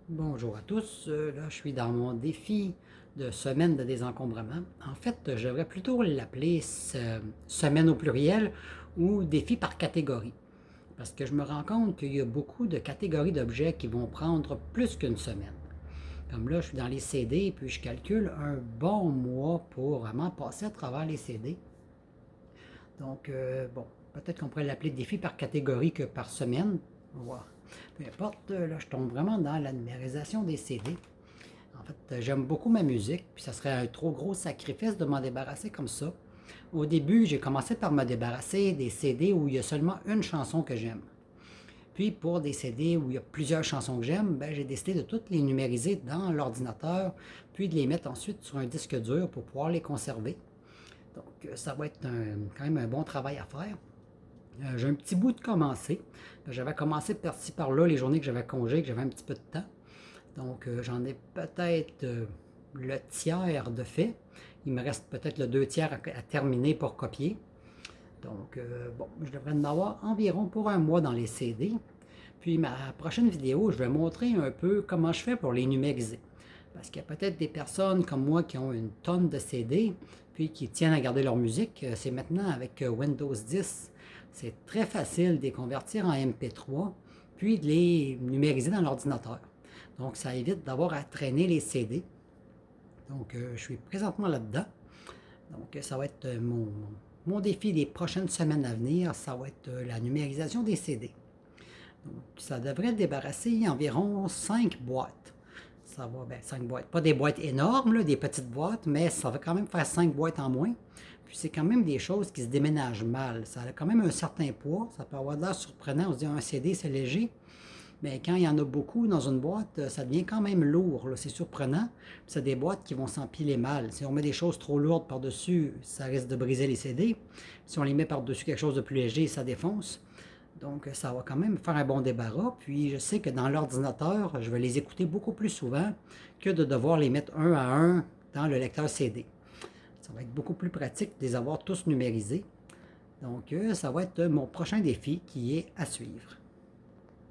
Bonjour à tous, là je suis dans mon défi de semaine de désencombrement. En fait, je devrais plutôt l'appeler semaine au pluriel ou défi par catégorie. Parce que je me rends compte qu'il y a beaucoup de catégories d'objets qui vont prendre plus qu'une semaine. Comme là, je suis dans les CD, puis je calcule un bon mois pour vraiment passer à travers les CD. Donc, bon, peut-être qu'on pourrait l'appeler défi par catégorie que par semaine. On va voir. Peu importe, là, je tombe vraiment dans la numérisation des CD. En fait, j'aime beaucoup ma musique, puis ça serait un trop gros sacrifice de m'en débarrasser comme ça. Au début, j'ai commencé par me débarrasser des CD où il y a seulement une chanson que j'aime. Puis pour des CD où il y a plusieurs chansons que j'aime, ben, j'ai décidé de toutes les numériser dans l'ordinateur, puis de les mettre ensuite sur un disque dur pour pouvoir les conserver. Donc ça va être quand même un bon travail à faire. J'ai un petit bout de commencer. J'avais commencé par-ci par-là les journées que j'avais congé, que j'avais un petit peu de temps. Donc j'en ai peut-être le tiers de fait. Il me reste peut-être le 2 tiers à terminer pour copier. Donc bon, je devrais en avoir environ pour un mois dans les CD. Puis ma prochaine vidéo, je vais montrer un peu comment je fais pour les numériser. Parce qu'il y a peut-être des personnes comme moi qui ont une tonne de CD, puis qui tiennent à garder leur musique. C'est maintenant avec Windows 10. C'est très facile de les convertir en MP3, puis de les numériser dans l'ordinateur. Donc ça évite d'avoir à traîner les CD. Donc je suis présentement là-dedans. Donc ça va être mon défi des prochaines semaines à venir, ça va être la numérisation des CD. Donc, ça devrait débarrasser environ 5 boîtes. Ça va, ben 5 boîtes. Pas des boîtes énormes, là, des petites boîtes, mais ça va quand même faire 5 boîtes en moins. Puis c'est quand même des choses qui se déménagent mal. Ça a quand même un certain poids. Ça peut avoir de l'air surprenant. On se dit un CD, c'est léger. Mais quand il y en a beaucoup dans une boîte, ça devient quand même lourd. C'est surprenant. Puis c'est des boîtes qui vont s'empiler mal. Si on met des choses trop lourdes par-dessus, ça risque de briser les CD. Si on les met par-dessus quelque chose de plus léger, ça défonce. Donc, ça va quand même faire un bon débarras. Puis, je sais que dans l'ordinateur, je vais les écouter beaucoup plus souvent que de devoir les mettre un à un dans le lecteur CD. Ça va être beaucoup plus pratique de les avoir tous numérisés. Donc, ça va être mon prochain défi qui est à suivre.